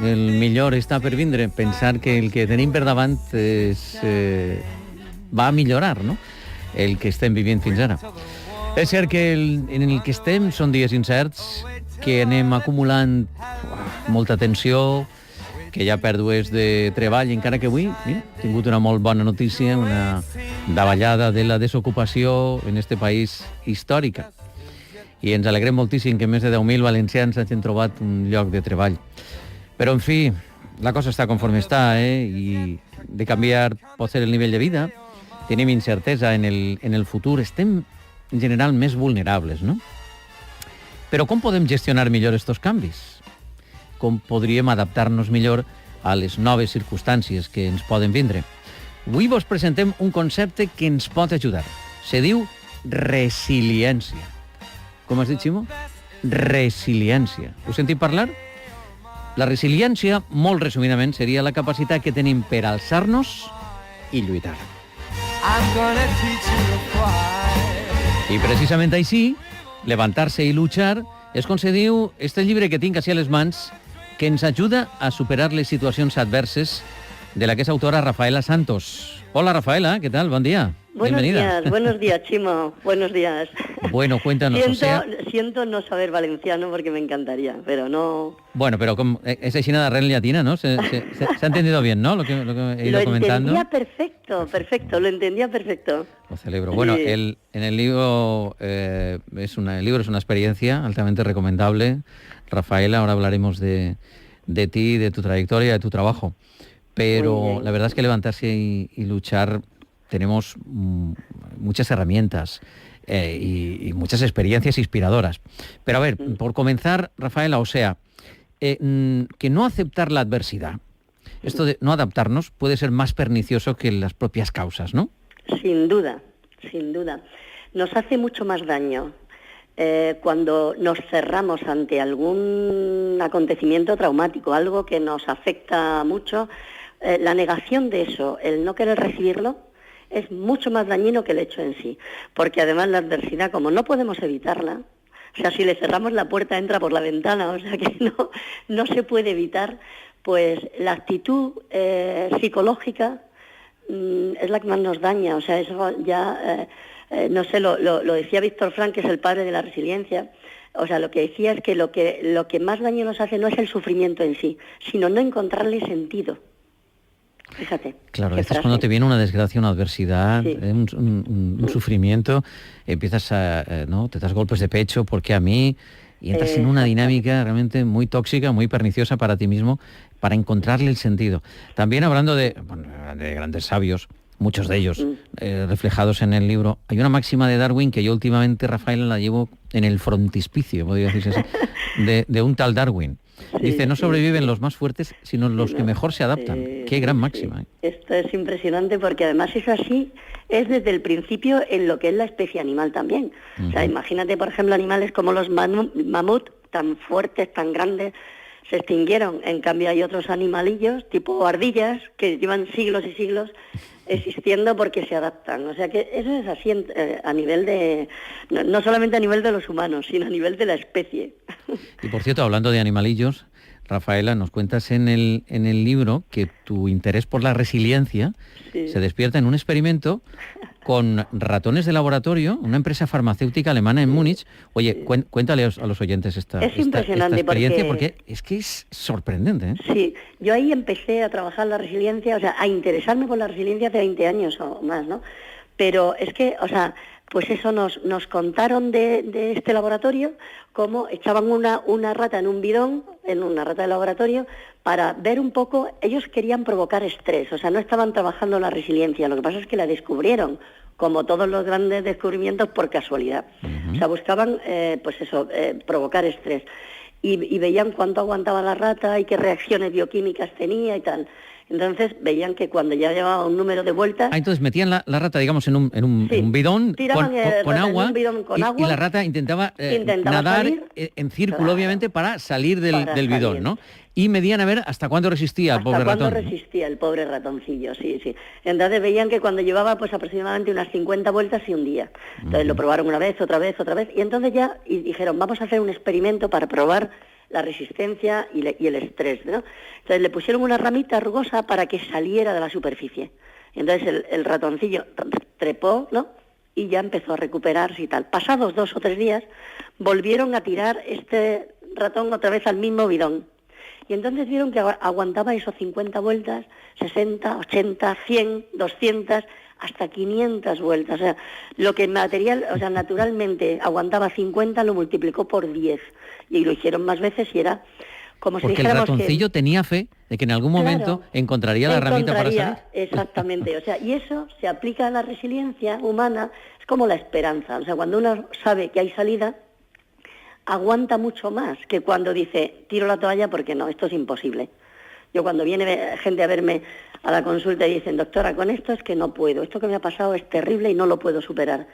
el millor està per vindre, pensar que el que tenim per davant va a millorar, no? El que estem vivint fins ara. És cert que en el que estem són dies incerts, que anem acumulant molta tensió, que hi ha pèrdues de treball, encara que avui he tingut una molt bona notícia, una davallada de la desocupació en este país històrica. I ens alegrem moltíssim que més de 10.000 valencians hagin trobat un lloc de treball. Però, en fi, la cosa està conforme està, i de canviar pot ser el nivell de vida. Tenim incertesa en el futur. Estem, en general, més vulnerables, no? Però com podem gestionar millor estos canvis? Com podríem adaptar-nos millor a les noves circumstàncies que ens poden vindre? Avui vos presentem un concepte que ens pot ajudar. Se diu resiliència. Com has dit, Ximo? Resiliència. Heu sentit parlar? La resiliència, molt resumidament, seria la capacitat que tenim per alçar-nos i lluitar. I precisament així, levantar-se i luchar és com se diu este llibre que tinc així a les mans, que ens ajuda a superar les situacions adverses, de la que és autora Rafaela Santos. Hola, Rafaela, ¿qué tal? Buen día. Bienvenida. Buenos días, Chimo. Buenos días. Bueno, cuéntanos. Siento no saber valenciano porque me encantaría, pero no... Bueno, pero es així de red latina, ¿no? Se ha entendido bien, ¿no? Lo que he ido comentando. Lo entendía perfecto, lo entendía perfecto. Lo celebro. Bueno, Sí. en el libro es una experiencia altamente recomendable. Rafaela, ahora hablaremos de ti, de tu trayectoria, de tu trabajo. Pero la verdad es que levantarse y luchar, tenemos muchas herramientas y muchas experiencias inspiradoras. Pero a ver, por comenzar, Rafaela, o sea, que no aceptar la adversidad, esto de no adaptarnos, puede ser más pernicioso que las propias causas, ¿no? Sin duda. Nos hace mucho más daño cuando nos cerramos ante algún acontecimiento traumático, algo que nos afecta mucho. La negación de eso, el no querer recibirlo, es mucho más dañino que el hecho en sí. Porque además la adversidad, como no podemos evitarla, o sea, si le cerramos la puerta entra por la ventana, o sea que no se puede evitar, pues la actitud psicológica es la que más nos daña. O sea, eso ya, no sé, lo decía Víctor Frank, que es el padre de la resiliencia. O sea, lo que decía es que lo que más daño nos hace no es el sufrimiento en sí, sino no encontrarle sentido. Fíjate. Claro, es cuando te viene una desgracia, una adversidad, Sí. un sufrimiento, empiezas ¿no? Te das golpes de pecho, ¿por qué a mí? Y entras en una dinámica realmente muy tóxica, muy perniciosa para ti mismo, para encontrarle el sentido. También hablando de grandes sabios, muchos de ellos reflejados en el libro, hay una máxima de Darwin que yo últimamente, Rafaela, la llevo en el frontispicio, podría decirse así, de un tal Darwin. Dice, no sobreviven los más fuertes, sino los que mejor se adaptan. Qué gran máxima. Esto es impresionante porque además es así, es desde el principio en lo que es la especie animal también. O sea, imagínate, por ejemplo, animales como los mamut, tan fuertes, tan grandes, se extinguieron. En cambio hay otros animalillos, tipo ardillas, que llevan siglos y siglos existiendo porque se adaptan. O sea que eso es así a nivel de... No solamente a nivel de los humanos, sino a nivel de la especie. Y por cierto, hablando de animalillos, Rafaela, nos cuentas en el libro que tu interés por la resiliencia se despierta en un experimento con ratones de laboratorio, una empresa farmacéutica alemana en Múnich. Oye, cuéntale a los oyentes esta experiencia, porque es que es sorprendente, ¿eh? Sí, yo ahí empecé a trabajar la resiliencia, o sea, a interesarme por la resiliencia hace 20 años o más, ¿no? Pero es que, o sea, pues eso nos contaron de este laboratorio, cómo echaban una rata en un bidón, en una rata de laboratorio, para ver un poco, ellos querían provocar estrés, o sea, no estaban trabajando la resiliencia, lo que pasa es que la descubrieron, como todos los grandes descubrimientos, por casualidad. O sea, buscaban, provocar estrés. Y veían cuánto aguantaba la rata y qué reacciones bioquímicas tenía y tal. Entonces veían que cuando ya llevaba un número de vueltas... Entonces metían la rata, digamos, en un bidón con agua, y la rata intentaba nadar salir, en círculo, obviamente, para salir del bidón, ¿no? Y medían a ver hasta cuándo resistía el pobre ratón. Hasta cuándo resistía el pobre ratoncillo, sí. Entonces veían que cuando llevaba pues aproximadamente unas 50 vueltas y un día. Entonces lo probaron una vez, otra vez, y entonces ya dijeron, vamos a hacer un experimento para probar la resistencia y el estrés, ¿no? Entonces le pusieron una ramita rugosa para que saliera de la superficie. Entonces el ratoncillo trepó, ¿no? Y ya empezó a recuperarse y tal. Pasados 2 o 3 días, volvieron a tirar este ratón otra vez al mismo bidón. Y entonces vieron que aguantaba esos 50 vueltas, 60, 80, 100, 200, hasta 500 vueltas. O sea, lo que naturalmente aguantaba 50 lo multiplicó por 10. Y lo hicieron más veces y era como si dijéramos que... Porque el ratoncillo tenía fe de que en algún momento encontraría la ramita para salir. Exactamente. O sea, y eso se aplica a la resiliencia humana, es como la esperanza. O sea, cuando uno sabe que hay salida, aguanta mucho más que cuando dice, tiro la toalla porque no, esto es imposible. Yo cuando viene gente a verme a la consulta y dicen, doctora, con esto es que no puedo, esto que me ha pasado es terrible y no lo puedo superar.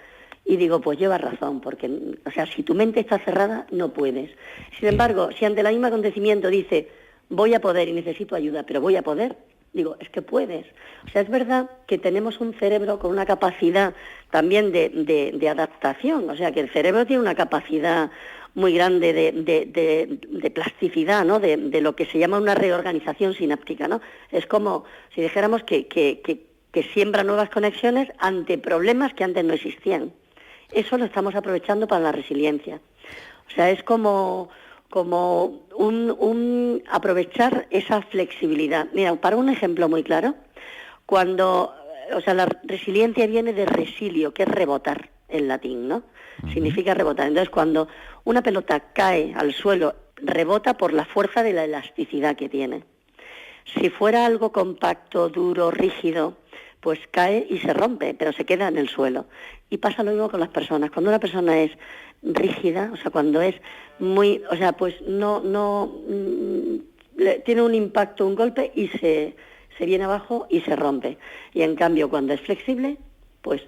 Y digo, pues llevas razón, porque, o sea, si tu mente está cerrada, no puedes. Sin embargo, si ante el mismo acontecimiento dice, voy a poder y necesito ayuda, pero voy a poder, digo, es que puedes. O sea, es verdad que tenemos un cerebro con una capacidad también de adaptación, o sea, que el cerebro tiene una capacidad muy grande de plasticidad, ¿no? De lo que se llama una reorganización sináptica, ¿no? Es como si dijéramos que siembra nuevas conexiones ante problemas que antes no existían. Eso lo estamos aprovechando para la resiliencia. O sea, es como un aprovechar esa flexibilidad. Mira, para un ejemplo muy claro, la resiliencia viene de resilio, que es rebotar en latín, ¿no? Significa rebotar. Entonces, cuando una pelota cae al suelo, rebota por la fuerza de la elasticidad que tiene. Si fuera algo compacto, duro, rígido, pues cae y se rompe, pero se queda en el suelo. Y pasa lo mismo con las personas. Cuando una persona es rígida, o sea, cuando es muy, o sea, pues tiene un impacto, un golpe y se viene abajo y se rompe. Y en cambio, cuando es flexible, pues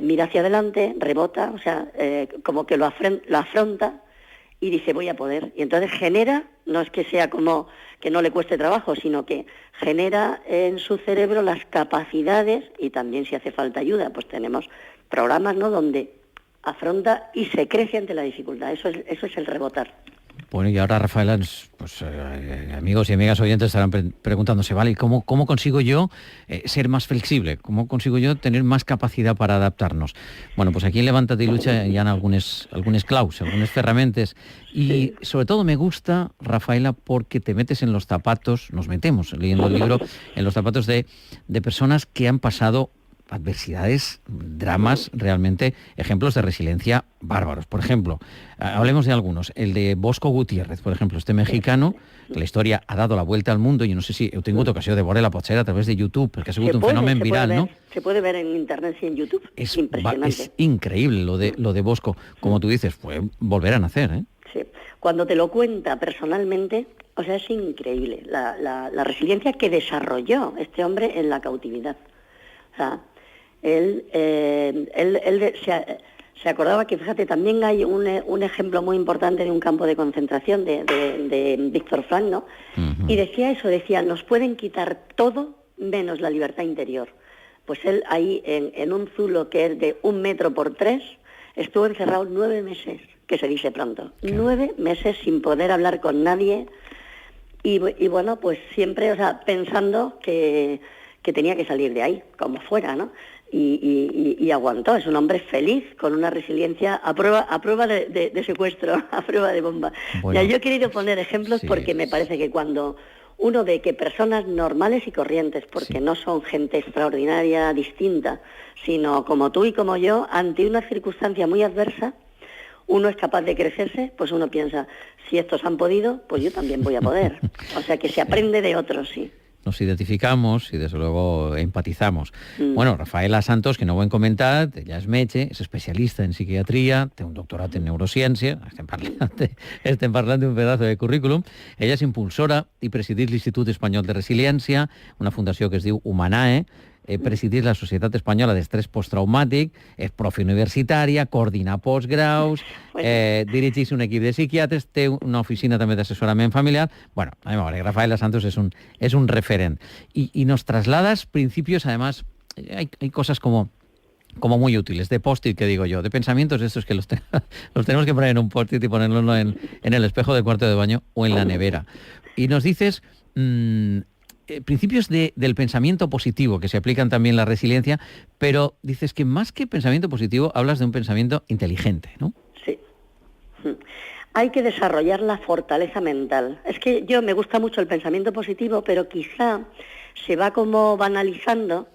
mira hacia adelante, rebota, o sea, como que lo afronta y dice voy a poder. Y entonces genera, no es que sea como que no le cueste trabajo, sino que genera en su cerebro las capacidades, y también si hace falta ayuda, pues tenemos programas, ¿no?, donde afronta y se crece ante la dificultad. Eso es el rebotar. Bueno, y ahora, Rafaela, pues amigos y amigas oyentes estarán preguntándose, ¿vale? ¿Y cómo consigo yo ser más flexible? ¿Cómo consigo yo tener más capacidad para adaptarnos? Bueno, pues aquí en Levántate y Lucha hi ha algunes claus, algunes herramientas. Y sobre todo me gusta, Rafaela, porque te metes en los zapatos, nos metemos leyendo el libro, en los zapatos de personas que han pasado adversidades, dramas, realmente ejemplos de resiliencia bárbaros. Por ejemplo, hablemos de algunos. El de Bosco Gutiérrez, por ejemplo, este mexicano, que la historia ha dado la vuelta al mundo. Yo no sé si he tenido ocasión de veure la potser a través de YouTube, perquè ha sigut un fenomen viral, ¿no? Se puede ver en internet y en YouTube. Es impresionante. Es increíble lo de Bosco. Como tú dices, fue volver a nacer, ¿eh? Sí. Cuando te lo cuenta personalmente, o sea, es increíble la resiliencia que desarrolló este hombre en la cautividad. O sea, él se acordaba que, fíjate, también hay un ejemplo muy importante de un campo de concentración de Víctor Frank, ¿no? Uh-huh. Y decía, nos pueden quitar todo menos la libertad interior. Pues él ahí, en un zulo que es de 1 metro por 3, estuvo encerrado 9 meses, que se dice pronto. ¿Qué? 9 meses sin poder hablar con nadie y bueno, pues siempre, o sea, pensando que tenía que salir de ahí, como fuera, ¿no? Y aguantó. Es un hombre feliz, con una resiliencia a prueba de secuestro, a prueba de bomba. Bueno, ya, yo he querido poner ejemplos porque me parece que cuando uno ve que personas normales y corrientes, porque no son gente extraordinaria, distinta, sino como tú y como yo, ante una circunstancia muy adversa, uno es capaz de crecerse, pues uno piensa, si estos han podido, pues yo también voy a poder. O sea, que se aprende de otros, sí. Nos identificamos y desde luego empatizamos. Bueno, Rafaela Santos, que no ho hem comentat, ella és metge, és especialista en psiquiatria, té un doctorat en neurociència, estem parlant d'un pedazo de currículum. Ella és impulsora i presideix l'Institut Espanyol de Resiliència, una fundació que es diu Humanae, presideix la Societat Espanyola d'Estrès Posttraumàtic, és profe universitària, coordina postgraus, dirigeix un equip de psiquiatres, té una oficina també d'assessorament familiar. Bueno, a veure, Rafaela Santos es un referent. Y nos trasladas principios, además, hay cosas como como muy útiles, de post-it, que digo yo, de pensamientos estos que los tenemos que poner en un post-it y ponerlo en el espejo del cuarto de baño o en la nevera. Y nos dices principios del pensamiento positivo, que se aplican también a la resiliencia, pero dices que más que pensamiento positivo, hablas de un pensamiento inteligente, ¿no? Sí. Hay que desarrollar la fortaleza mental. Es que me gusta mucho el pensamiento positivo, pero quizá se va como banalizando,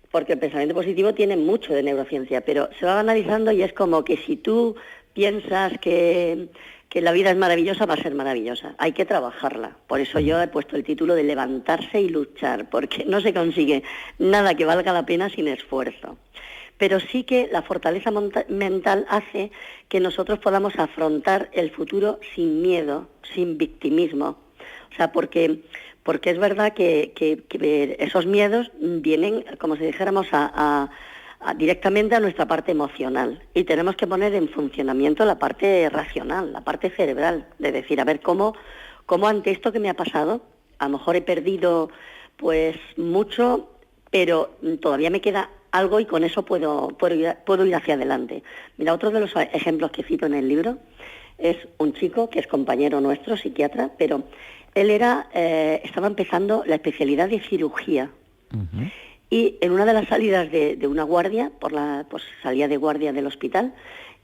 porque el pensamiento positivo tiene mucho de neurociencia, pero se va banalizando y es como que si tú piensas que la vida es maravillosa, va a ser maravillosa. Hay que trabajarla. Por eso yo he puesto el título de levantarse y luchar, porque no se consigue nada que valga la pena sin esfuerzo. Pero sí que la fortaleza mental hace que nosotros podamos afrontar el futuro sin miedo, sin victimismo. O sea, porque es verdad que esos miedos vienen, como si dijéramos, directamente a nuestra parte emocional, y tenemos que poner en funcionamiento la parte racional, la parte cerebral, de decir, a ver, ¿cómo ante esto que me ha pasado, a lo mejor he perdido pues mucho, pero todavía me queda algo y con eso puedo ir hacia adelante? Mira, otro de los ejemplos que cito en el libro es un chico que es compañero nuestro, psiquiatra, pero él estaba empezando la especialidad de cirugía. Uh-huh. Y en una de las salidas de una guardia, pues salía de guardia del hospital,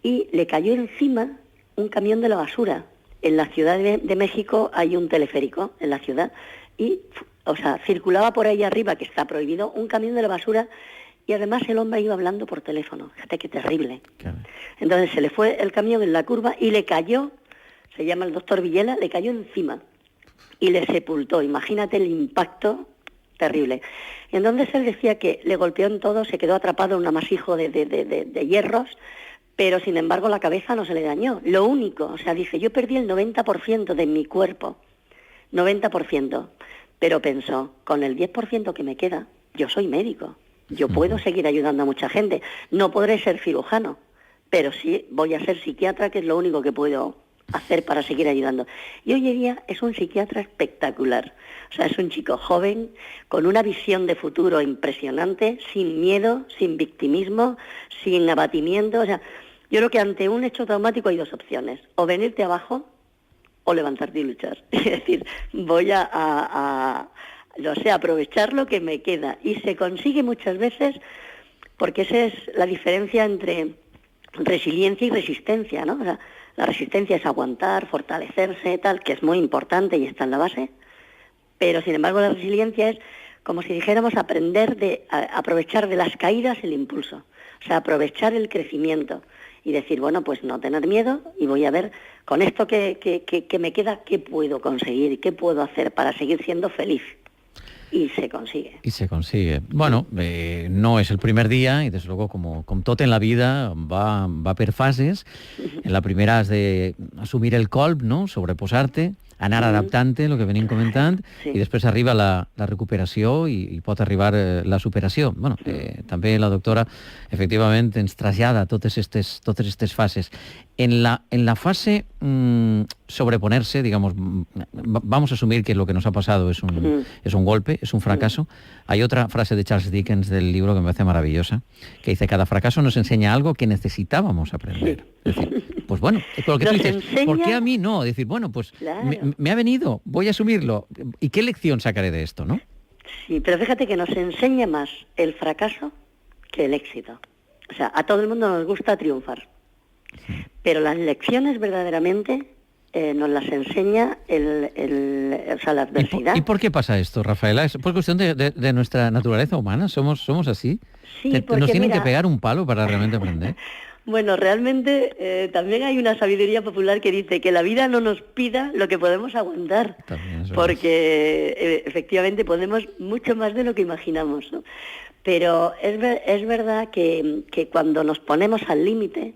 y le cayó encima un camión de la basura. En la Ciudad de México hay un teleférico, en la ciudad, y, circulaba por ahí arriba, que está prohibido, un camión de la basura, y además el hombre iba hablando por teléfono. Fíjate qué terrible. Claro. Entonces se le fue el camión en la curva y le cayó, se llama el doctor Villela, le cayó encima y le sepultó. Imagínate el impacto terrible. Y entonces él decía que le golpeó en todo, se quedó atrapado en un amasijo de hierros, pero sin embargo la cabeza no se le dañó. Lo único, dice, yo perdí el 90% de mi cuerpo, 90%, pero pensó, con el 10% que me queda, yo soy médico, yo puedo seguir ayudando a mucha gente, no podré ser cirujano, pero sí voy a ser psiquiatra, que es lo único que puedo hacer para seguir ayudando. Y hoy en día es un psiquiatra espectacular. Es un chico joven, con una visión de futuro impresionante, sin miedo, sin victimismo, sin abatimiento. Yo creo que ante un hecho traumático hay dos opciones: o venirte abajo o levantarte y luchar. Es decir, voy a aprovechar lo que me queda. Y se consigue muchas veces, porque esa es la diferencia entre resiliencia y resistencia, ¿no? La resistencia es aguantar, fortalecerse, tal, que es muy importante y está en la base, pero sin embargo la resiliencia es, como si dijéramos, aprender a aprovechar de las caídas el impulso, aprovechar el crecimiento y decir, bueno, pues no tener miedo y voy a ver con esto que me queda, qué puedo conseguir y qué puedo hacer para seguir siendo feliz. Y se consigue. Y se consigue. Bueno, no es el primer día, y desde luego, com tot en la vida, va per fases. En la primera has de assumir el colp, no?, sobreposar-te, anar adaptant-te, el que venim comentant, i després arriba la recuperació i pot arribar la superació. Bueno, també la doctora, efectivament, ens trasllada totes estes fases. En la fase sobreponerse, digamos, vamos a asumir que lo que nos ha pasado es un golpe, es un fracaso. Hay otra frase de Charles Dickens del libro que me parece maravillosa, que dice, cada fracaso nos enseña algo que necesitábamos aprender. Es decir, pues bueno, es lo que tú dices, ¿por qué a mí no? Decir, bueno, pues claro, me ha venido, voy a asumirlo. ¿Y qué lección sacaré de esto, no? Sí, pero fíjate que nos enseña más el fracaso que el éxito. A todo el mundo nos gusta triunfar. Pero las lecciones verdaderamente nos las enseña la adversidad. ¿Y por qué pasa esto, Rafaela? ¿Es por cuestión de nuestra naturaleza humana? ¿Somos así? Sí, ¿Nos tienen que pegar un palo para realmente aprender? Bueno, realmente también hay una sabiduría popular que dice que la vida no nos pida lo que podemos aguantar, porque efectivamente podemos mucho más de lo que imaginamos, ¿no? Pero es verdad que cuando nos ponemos al límite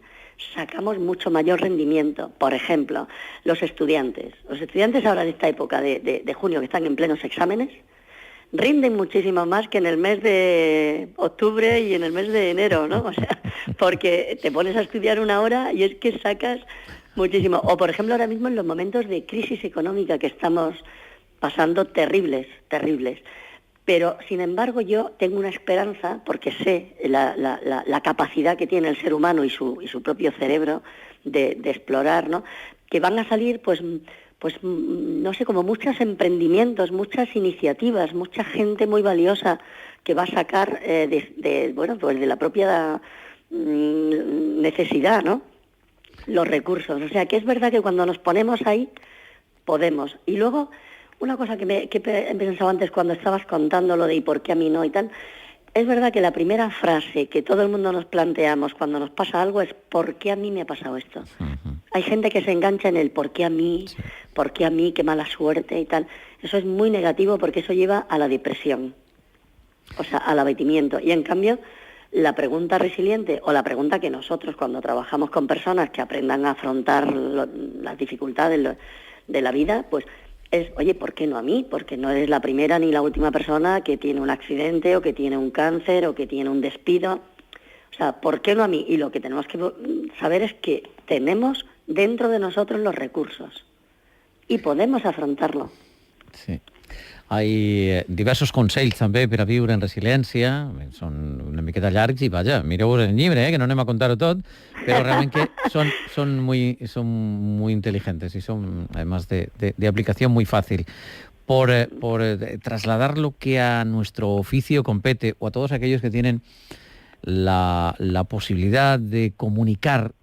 sacamos mucho mayor rendimiento. Por ejemplo, los estudiantes ahora en esta época de junio, que están en plenos exámenes, rinden muchísimo más que en el mes de octubre y en el mes de enero, ¿no? Porque te pones a estudiar una hora y es que sacas muchísimo. O, por ejemplo, ahora mismo en los momentos de crisis económica que estamos pasando, terribles. Pero, sin embargo, yo tengo una esperanza, porque sé la capacidad que tiene el ser humano y su propio cerebro de explorar, ¿no? Que van a salir, pues no sé, como muchos emprendimientos, muchas iniciativas, mucha gente muy valiosa que va a sacar de la propia necesidad, ¿no? Los recursos. O sea, que es verdad que cuando nos ponemos ahí, podemos. Y luego, una cosa que he pensado antes cuando estabas contando lo de ¿y por qué a mí no? Y tal, es verdad que la primera frase que todo el mundo nos planteamos cuando nos pasa algo es ¿por qué a mí me ha pasado esto? Uh-huh. Hay gente que se engancha en el ¿por qué a mí? Sí. ¿Por qué a mí? Qué mala suerte y tal. Eso es muy negativo porque eso lleva a la depresión, o sea, al abatimiento. Y en cambio, la pregunta resiliente o la pregunta que nosotros cuando trabajamos con personas que aprendan a afrontar las dificultades de la vida, pues es, oye, ¿por qué no a mí? Porque no eres la primera ni la última persona que tiene un accidente o que tiene un cáncer o que tiene un despido. O sea, ¿por qué no a mí? Y lo que tenemos que saber es que tenemos dentro de nosotros los recursos i podemos afrontar-lo. Sí. Hi diversos consells també per a viure en resiliència, són una miqueta llargs i vaja, mireu-vos el llibre, que no anem a contar-ho tot, però realment que son muy inteligentes y son además de aplicación muy fácil. Por trasladar lo que a nuestro oficio compete o a todos aquellos que tienen la posibilidad de comunicar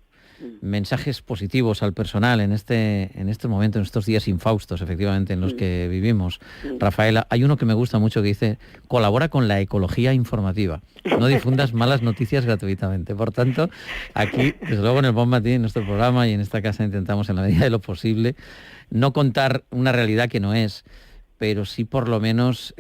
mensajes positivos al personal en este momento, en estos días infaustos, efectivamente, en los que vivimos. Rafaela, hay uno que me gusta mucho que dice: colabora con la ecología informativa, no difundas malas noticias gratuitamente. Por tanto, aquí, desde luego en el Bon Matí, en nuestro programa y en esta casa, intentamos en la medida de lo posible no contar una realidad que no es, pero sí por lo menos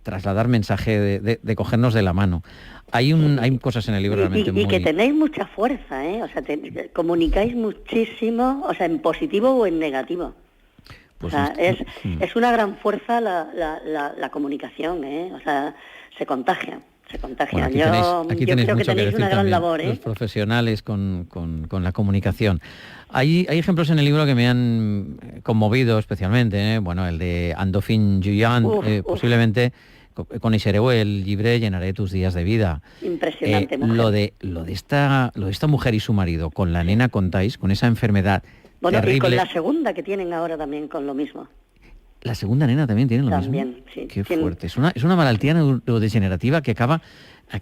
trasladar mensaje de cogernos de la mano. Hay cosas en el libro realmente muy... Y que tenéis mucha fuerza, ¿eh? O sea, comunicáis muchísimo, o sea, en positivo o en negativo. Pues o sea, es una gran fuerza la comunicación, ¿eh? O sea, se contagia. Bueno, aquí tenéis creo mucho que tenéis una gran labor, ¿eh? Los profesionales con la comunicación. Hay ejemplos en el libro que me han conmovido especialmente, ¿eh? Bueno, el de Andofin Jullian, posiblemente... Coneixereu el llibre Llenaré tus días de vida. Impresionante, mujer. Lo de esta mujer y su marido, con la nena contáis, con esa enfermedad terrible. Y con la segunda que tienen ahora también con lo mismo. La segunda nena también tiene lo mismo. También, sí. Qué fuerte. Es una malaltia neurodegenerativa que acaba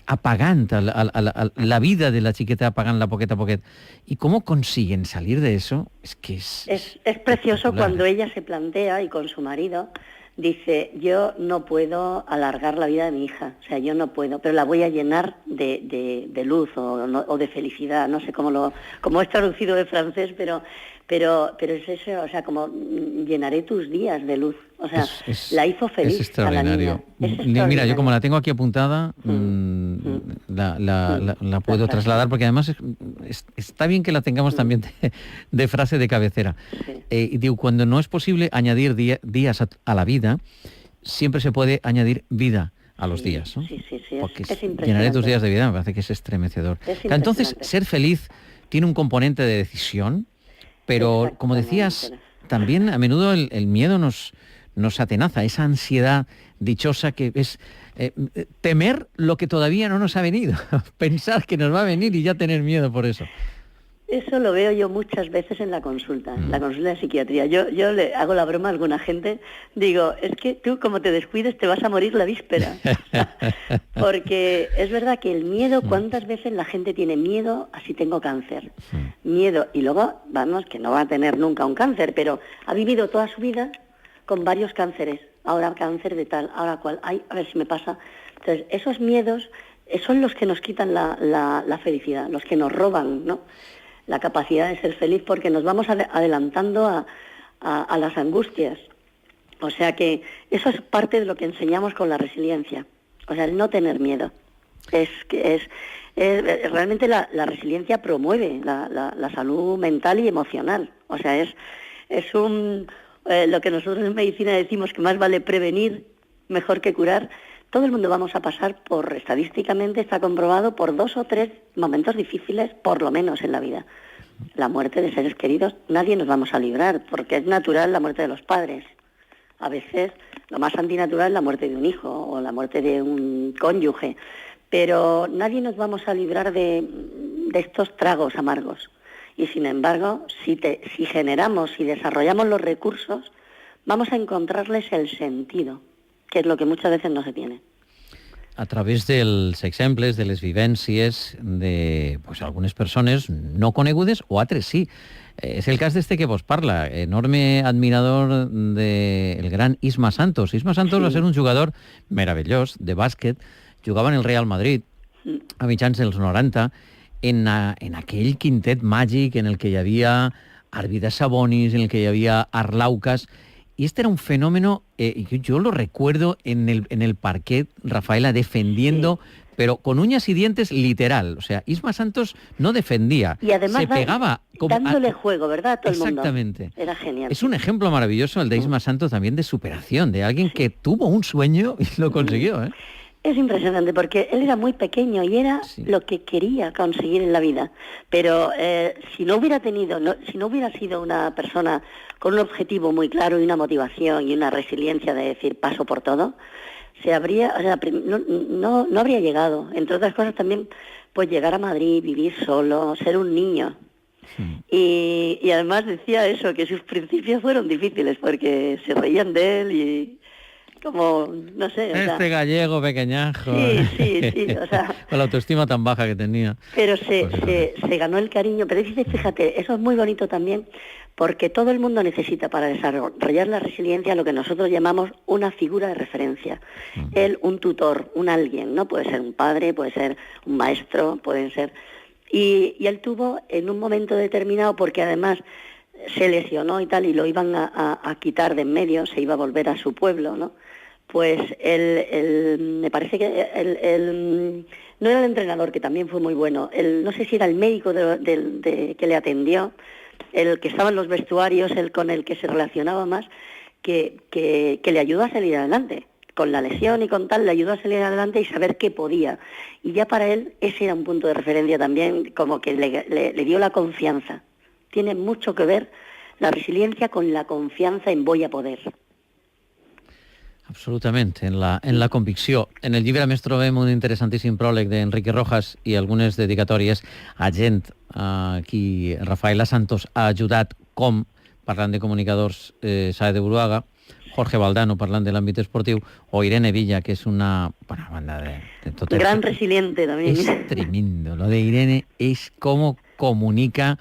apagant la vida de la chiqueta, apagant-la poquet a poquet. ¿Y cómo consiguen salir de eso? Es que es precioso cuando ella se plantea, y con su marido, dice: yo no puedo alargar la vida de mi hija, o sea, yo no puedo, pero la voy a llenar de luz o de felicidad, no sé cómo es traducido de francés, pero es eso, o sea, como llenaré tus días de luz, o sea, la hizo feliz. Es extraordinario. A la niña. Mira, yo como la tengo aquí apuntada, la puedo trasladar, porque además está bien que la tengamos también de frase de cabecera. Sí. Digo, cuando no es posible añadir días a la vida, siempre se puede añadir vida a los días, ¿no? Sí, porque es impresionante. Llenaré tus días de vida, me parece que es estremecedor. Entonces, ser feliz tiene un componente de decisión, pero como decías, también a menudo el miedo nos atenaza, esa ansiedad dichosa que es temer lo que todavía no nos ha venido, pensar que nos va a venir y ya tener miedo por eso. Eso lo veo yo muchas veces en la consulta de psiquiatría. Yo le hago la broma a alguna gente, digo, es que tú como te descuides te vas a morir la víspera. Porque es verdad que el miedo, ¿cuántas veces la gente tiene miedo a si tengo cáncer? Miedo, y luego, vamos, que no va a tener nunca un cáncer, pero ha vivido toda su vida con varios cánceres. Ahora cáncer de tal, ahora cual, ay, a ver si me pasa. Entonces, esos miedos son los que nos quitan la felicidad, los que nos roban, ¿no?, la capacidad de ser feliz, porque nos vamos adelantando a las angustias. O sea que eso es parte de lo que enseñamos con la resiliencia. O sea, el no tener miedo. Realmente la resiliencia promueve la salud mental y emocional. O sea, es lo que nosotros en medicina decimos que más vale prevenir mejor que curar. Todo el mundo vamos a pasar estadísticamente está comprobado, por 2 o 3 momentos difíciles, por lo menos en la vida. La muerte de seres queridos, nadie nos vamos a librar, porque es natural la muerte de los padres. A veces lo más antinatural es la muerte de un hijo o la muerte de un cónyuge, pero nadie nos vamos a librar de estos tragos amargos. Y sin embargo, si generamos y desarrollamos los recursos, vamos a encontrarles el sentido, que és el que muchas veces no se tiene. A través dels exemples, de les vivències de algunes persones no conegudes o altres sí. És el cas d'este que vos parla, enorme admirador del gran Isma Santos. Isma Santos va ser un jugador meravellós de bàsquet, jugava en el Real Madrid a mitjans dels 90, en aquell quintet màgic en el que hi havia Arvidas Sabonis, en el que hi havia Arlaucas. Y este era un fenómeno, yo lo recuerdo en el parquet, Rafaela, defendiendo, pero con uñas y dientes literal. O sea, Isma Santos no defendía, y además se pegaba. Dándole juego, ¿verdad? A todo el mundo. Exactamente. Era genial. Es un ejemplo maravilloso el de Isma Santos también de superación, de alguien que tuvo un sueño y lo consiguió, ¿eh? Es impresionante porque él era muy pequeño y era lo que quería conseguir en la vida. Pero si no hubiera sido una persona con un objetivo muy claro y una motivación y una resiliencia de decir paso por todo, no habría llegado. Entre otras cosas también, pues llegar a Madrid, vivir solo, ser un niño. Sí. Y además decía eso, que sus principios fueron difíciles porque se reían de él y como, no sé... gallego pequeñajo. Sí, o sea... Con la autoestima tan baja que tenía. Pero se ganó el cariño. Pero fíjate, eso es muy bonito también, porque todo el mundo necesita para desarrollar la resiliencia lo que nosotros llamamos una figura de referencia. Él, un tutor, un alguien, ¿no? Puede ser un padre, puede ser un maestro, pueden ser... Y él tuvo en un momento determinado, porque además se lesionó y tal, y lo iban a quitar de en medio, se iba a volver a su pueblo, ¿no? Pues me parece que no era el entrenador, que también fue muy bueno, no sé si era el médico que le atendió, el que estaba en los vestuarios, el con el que se relacionaba más, que le ayudó a salir adelante. Con la lesión y con tal, le ayudó a salir adelante y saber qué podía. Y ya para él ese era un punto de referencia también, como que le dio la confianza. Tiene mucho que ver la resiliencia con la confianza en voy a poder. Absolutament, en la convicció. En el llibre a més trobem un interessantíssim pròleg d'Enrique Rojas i algunes dedicatòries a gent a qui Rafaela Santos ha ajudat, com, parlant de comunicadors, Sae de Buruaga, Jorge Valdano, parlant de l'àmbit esportiu, o Irene Villa, que és una banda de tot... Gran resiliente también. Es tremendo. Lo de Irene es cómo comunica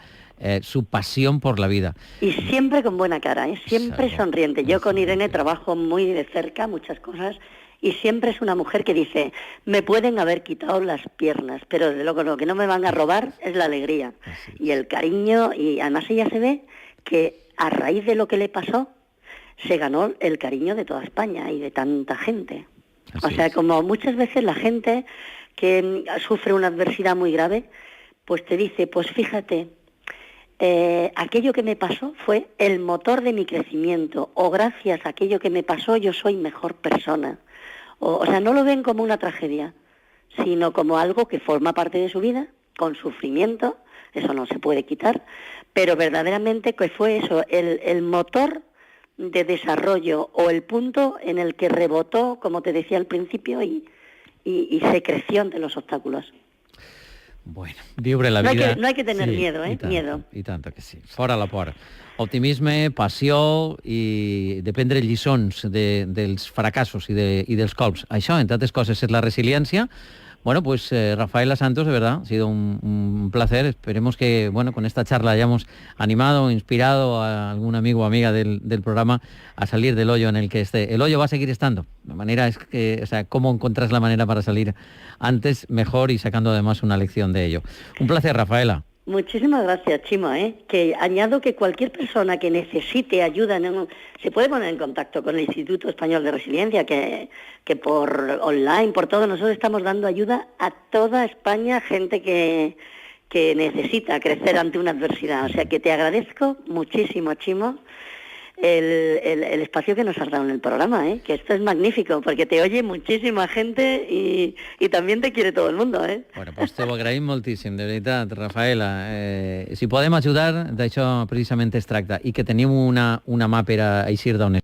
su pasión por la vida. Y siempre con buena cara, siempre sonriente. Yo con Irene trabajo muy de cerca, muchas cosas, y siempre es una mujer que dice, me pueden haber quitado las piernas, pero de lo que no me van a robar es la alegría. Y el cariño, y además ella se ve que a raíz de lo que le pasó, se ganó el cariño de toda España y de tanta gente. O sea, como muchas veces la gente que sufre una adversidad muy grave, pues te dice, pues fíjate, aquello que me pasó fue el motor de mi crecimiento, o gracias a aquello que me pasó yo soy mejor persona. O sea, no lo ven como una tragedia, sino como algo que forma parte de su vida, con sufrimiento, eso no se puede quitar, pero verdaderamente que fue eso, el motor de desarrollo o el punto en el que rebotó, como te decía al principio, y se creció ante los obstáculos. Bueno, viure la vida... No hay que tener miedo, miedo. I tant que sí. Fora la por. Optimisme, passió i de prendre lliçons dels fracassos i dels colps. Això, entre altres coses, és la resiliència. Bueno, pues Rafaela Santos, de verdad, ha sido un placer. Esperemos que, bueno, con esta charla hayamos animado, inspirado a algún amigo o amiga del programa a salir del hoyo en el que esté. El hoyo va a seguir estando. La manera es que, o sea, cómo encontrás la manera para salir antes, mejor, y sacando además una lección de ello. Un placer, Rafaela. Muchísimas gracias, Chimo, que añado que cualquier persona que necesite ayuda se puede poner en contacto con el Instituto Español de Resiliencia, que por online, por todo, nosotros estamos dando ayuda a toda España, gente que necesita crecer ante una adversidad. O sea que te agradezco muchísimo, Chimo, el espacio que nos has dado en el programa, que esto es magnífico, porque te oye muchísima gente y también te quiere todo el mundo. Bueno, pues te ho agraïm moltíssim, de veritat, Rafaela. Si podem ajudar, d'això precisament es tracta, i que tenim una mà per a eixir d'on